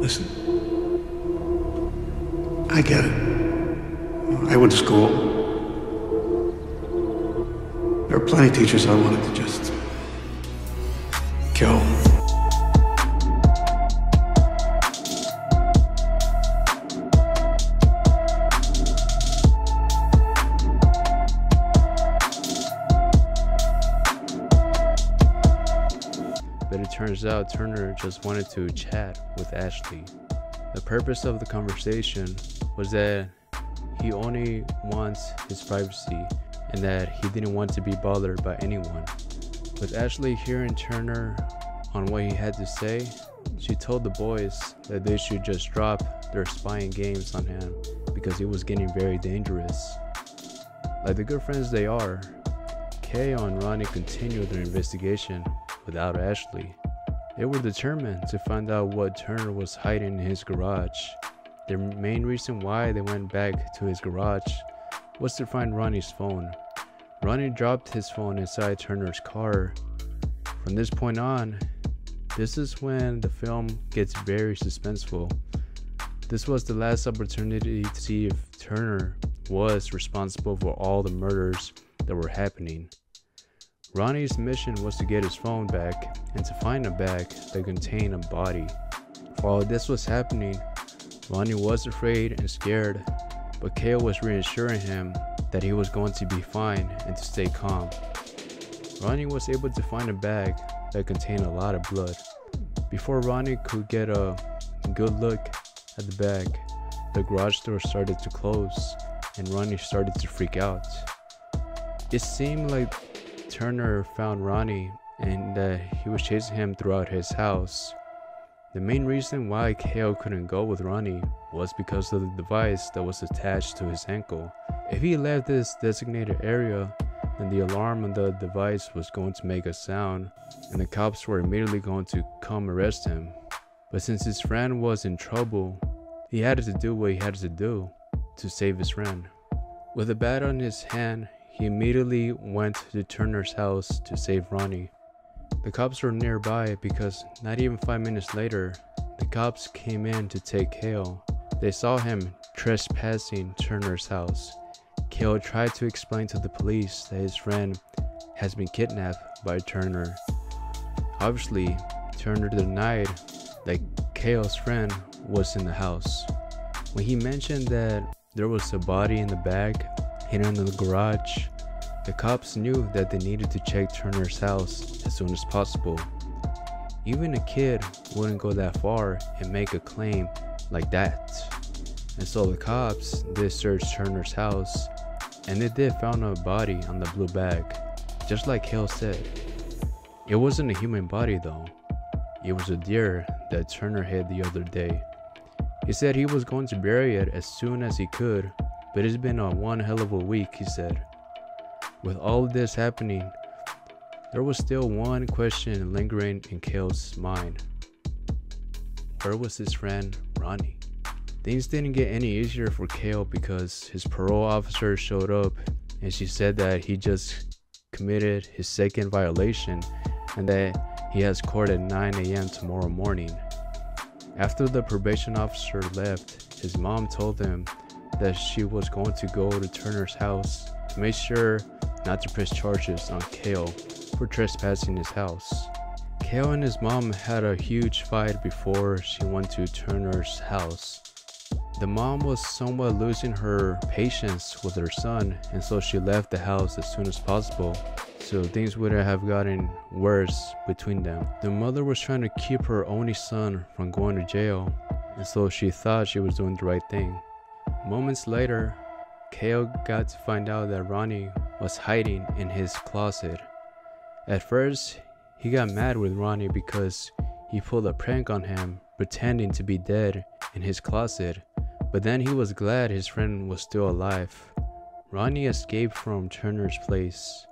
Listen, I get it. I went to school. There are plenty of teachers I wanted to just kill. But it turns out Turner just wanted to chat with Ashley. The purpose of the conversation was that he only wants his privacy and that he didn't want to be bothered by anyone. With Ashley hearing Turner on what he had to say, she told the boys that they should just drop their spying games on him because he was getting very dangerous. Like the good friends they are, Kale and Ronnie continued their investigation without Ashley. They were determined to find out what Turner was hiding in his garage. The main reason why they went back to his garage was to find Ronnie's phone. Ronnie dropped his phone inside Turner's car. From this point on, this is when the film gets very suspenseful. This was the last opportunity to see if Turner was responsible for all the murders that were happening. Ronnie's mission was to get his phone back and to find a bag that contained a body. While this was happening, Ronnie was afraid and scared, but Kale was reassuring him that he was going to be fine and to stay calm. Ronnie was able to find a bag that contained a lot of blood. Before Ronnie could get a good look at the bag, the garage door started to close and Ronnie started to freak out. It seemed like Turner found Ronnie and that he was chasing him throughout his house. The main reason why Kale couldn't go with Ronnie was because of the device that was attached to his ankle. If he left this designated area, then the alarm on the device was going to make a sound and the cops were immediately going to come arrest him. But since his friend was in trouble, he had to do what he had to do to save his friend. With a bat on his hand, he immediately went to Turner's house to save Ronnie. The cops were nearby because not even 5 minutes later, the cops came in to take Kale. They saw him trespassing Turner's house. Kale tried to explain to the police that his friend has been kidnapped by Turner. Obviously, Turner denied that Kale's friend was in the house. When he mentioned that there was a body in the bag hidden in the garage, the cops knew that they needed to check Turner's house as soon as possible. Even a kid wouldn't go that far and make a claim like that. And so the cops did search Turner's house and they did found a body on the blue bag, just like Kale said. It wasn't a human body though. It was a deer that Turner hid the other day. He said he was going to bury it as soon as he could, but it's been one hell of a week, he said. With all of this happening, there was still one question lingering in Kale's mind. Where was his friend Ronnie? Things didn't get any easier for Kale because his parole officer showed up and she said that he just committed his second violation and that he has court at 9 a.m. tomorrow morning. After the probation officer left, his mom told him that she was going to go to Turner's house to make sure not to press charges on Kale for trespassing his house. Kale and his mom had a huge fight before she went to Turner's house. The mom was somewhat losing her patience with her son, and so she left the house as soon as possible, so things wouldn't have gotten worse between them. The mother was trying to keep her only son from going to jail, and so she thought she was doing the right thing. Moments later, Kale got to find out that Ronnie was hiding in his closet. At first, he got mad with Ronnie because he pulled a prank on him, pretending to be dead in his closet, but then he was glad his friend was still alive. Ronnie escaped from Turner's place.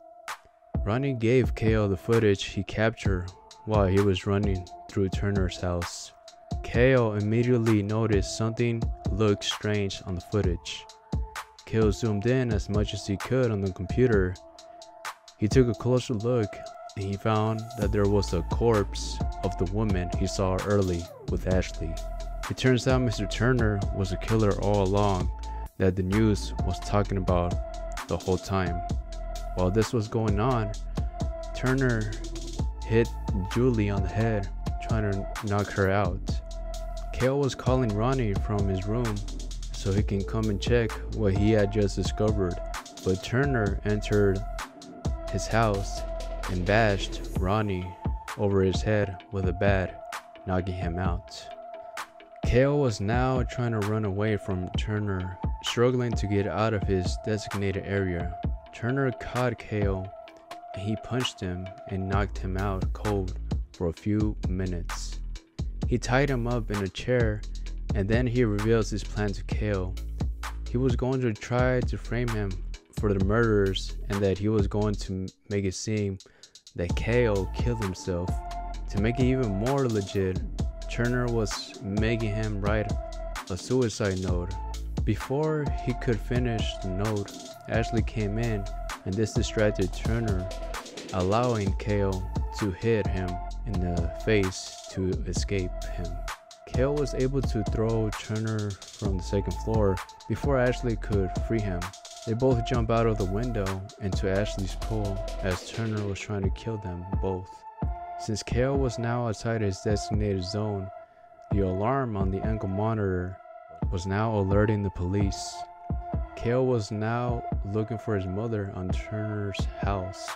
Ronnie gave Kale the footage he captured while he was running through Turner's house. Kale immediately noticed something looked strange on the footage. Kale zoomed in as much as he could on the computer. He took a closer look and he found that there was a corpse of the woman he saw early with Ashley. It turns out Mr. Turner was a killer all along that the news was talking about the whole time. While this was going on, Turner hit Julie on the head, trying to knock her out. Kale was calling Ronnie from his room so he can come and check what he had just discovered, but Turner entered his house and bashed Ronnie over his head with a bat, knocking him out. Kale was now trying to run away from Turner, struggling to get out of his designated area. Turner caught Kale and he punched him and knocked him out cold for a few minutes. He tied him up in a chair and then he reveals his plan to Kale. He was going to try to frame him for the murders and that he was going to make it seem that Kale killed himself. To make it even more legit, Turner was making him write a suicide note. Before he could finish the note, Ashley came in and this distracted Turner, allowing Kale to hit him in the face to escape him. Kale was able to throw Turner from the second floor before Ashley could free him. They both jump out of the window into Ashley's pool as Turner was trying to kill them both. Since Kale was now outside his designated zone, the alarm on the ankle monitor was now alerting the police. Kale was now looking for his mother on Turner's house.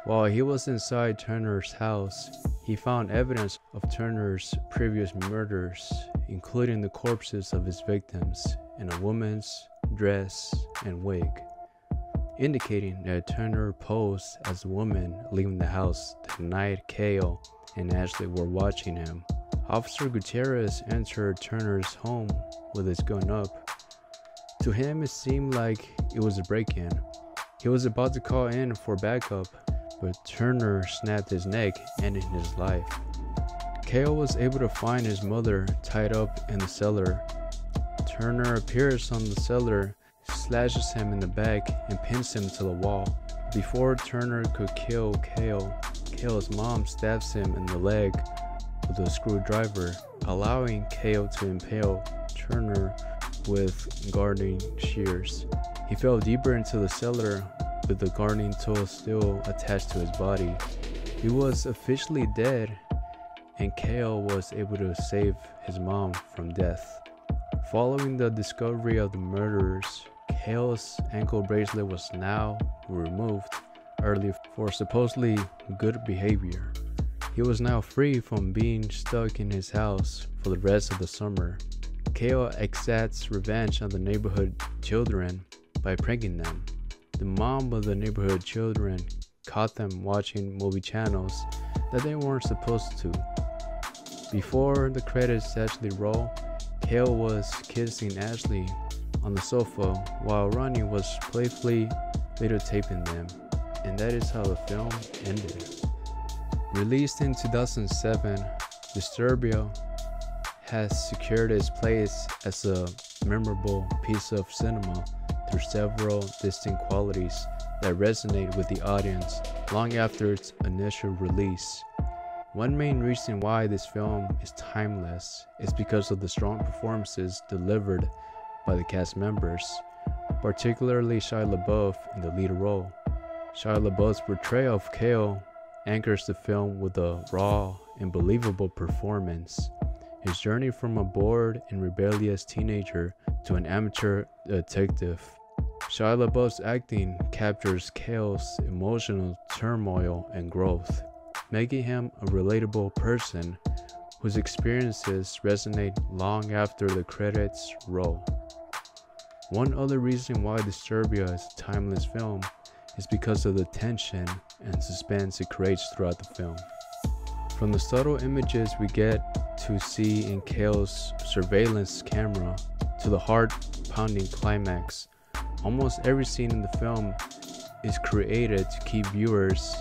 While he was inside Turner's house, he found evidence of Turner's previous murders, including the corpses of his victims in a woman's dress and wig, indicating that Turner posed as a woman leaving the house the night Kale and Ashley were watching him. Officer Gutierrez entered Turner's home with his gun up. To him, it seemed like it was a break-in. He was about to call in for backup, but Turner snapped his neck, ending his life. Kale was able to find his mother tied up in the cellar. Turner appears on the cellar, slashes him in the back, and pins him to the wall. Before Turner could kill Kale, Kale's mom stabs him in the leg with a screwdriver, allowing Kale to impale Turner with gardening shears. He fell deeper into the cellar with the gardening tool still attached to his body. He was officially dead, and Kale was able to save his mom from death. Following the discovery of the murderers, Kale's ankle bracelet was now removed early for supposedly good behavior. He was now free from being stuck in his house for the rest of the summer. Kale exacts revenge on the neighborhood children by pranking them. The mom of the neighborhood children caught them watching movie channels that they weren't supposed to. Before the credits actually roll, Kale was kissing Ashley on the sofa while Ronnie was playfully videotaping them, and that is how the film ended. Released in 2007, Disturbia has secured its place as a memorable piece of cinema through several distinct qualities that resonate with the audience long after its initial release. One main reason why this film is timeless is because of the strong performances delivered by the cast members, particularly Shia LaBeouf in the lead role. Shia LaBeouf's portrayal of Kale anchors the film with a raw and believable performance. His journey from a bored and rebellious teenager to an amateur detective. Shia LaBeouf's acting captures Kale's emotional turmoil and growth, making him a relatable person whose experiences resonate long after the credits roll. One other reason why Disturbia is a timeless film is because of the tension and suspense it creates throughout the film. From the subtle images we get to see in Kale's surveillance camera to the heart-pounding climax, almost every scene in the film is created to keep viewers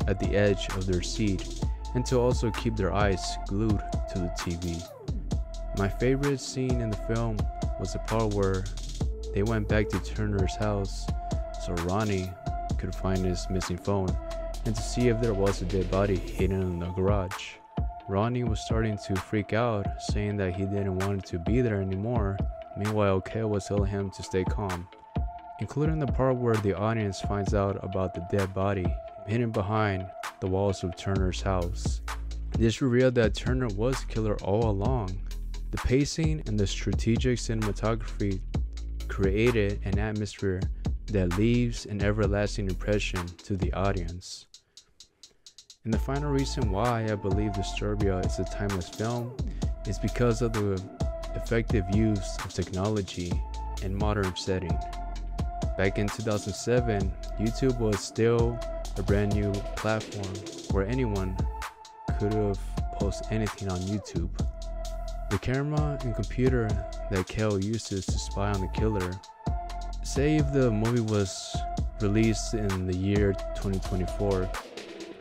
at the edge of their seat and to also keep their eyes glued to the TV. My favorite scene in the film was the part where they went back to Turner's house so Ronnie could find his missing phone and to see if there was a dead body hidden in the garage. Ronnie was starting to freak out, saying that he didn't want to be there anymore. Meanwhile, Kale was telling him to stay calm, including the part where the audience finds out about the dead body hidden behind the walls of Turner's house. This revealed that Turner was the killer all along. The pacing and the strategic cinematography created an atmosphere that leaves an everlasting impression to the audience. And the final reason why I believe Disturbia is a timeless film is because of the effective use of technology in modern setting. Back in 2007, YouTube was still a brand new platform where anyone could have posted anything on YouTube. The camera and computer that Kale uses to spy on the killer, say if the movie was released in the year 2024,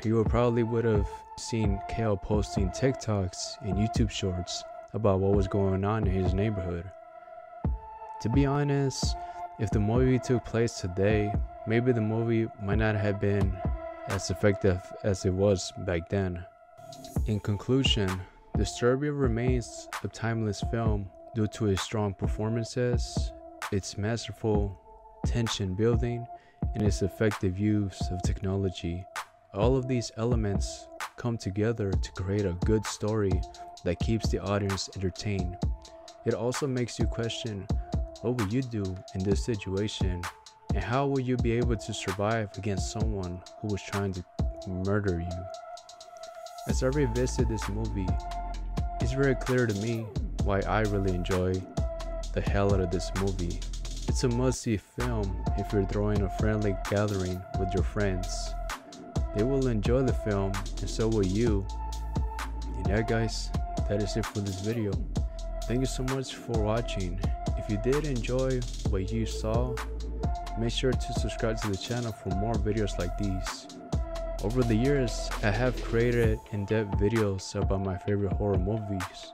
you probably would have seen Kale posting TikToks and YouTube shorts about what was going on in his neighborhood. To be honest, if the movie took place today, maybe the movie might not have been as effective as it was back then. In conclusion, Disturbia remains a timeless film due to its strong performances, its masterful tension building, and its effective use of technology. All of these elements come together to create a good story that keeps the audience entertained. It also makes you question, what would you do in this situation, and how will you be able to survive against someone who was trying to murder you? As I revisit this movie, it's very clear to me why I really enjoy the hell out of this movie. It's a must-see film if you're throwing a friendly gathering with your friends. They will enjoy the film, and so will you. And yeah guys, that is it for this video. Thank you so much for watching. If you did enjoy what you saw, make sure to subscribe to the channel for more videos like these. Over the years, I have created in-depth videos about my favorite horror movies.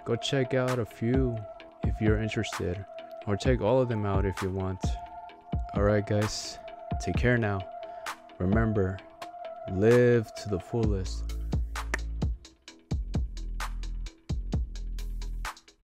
Go check out a few if you're interested, or check all of them out if you want. Alright guys, take care now. Remember, live to the fullest.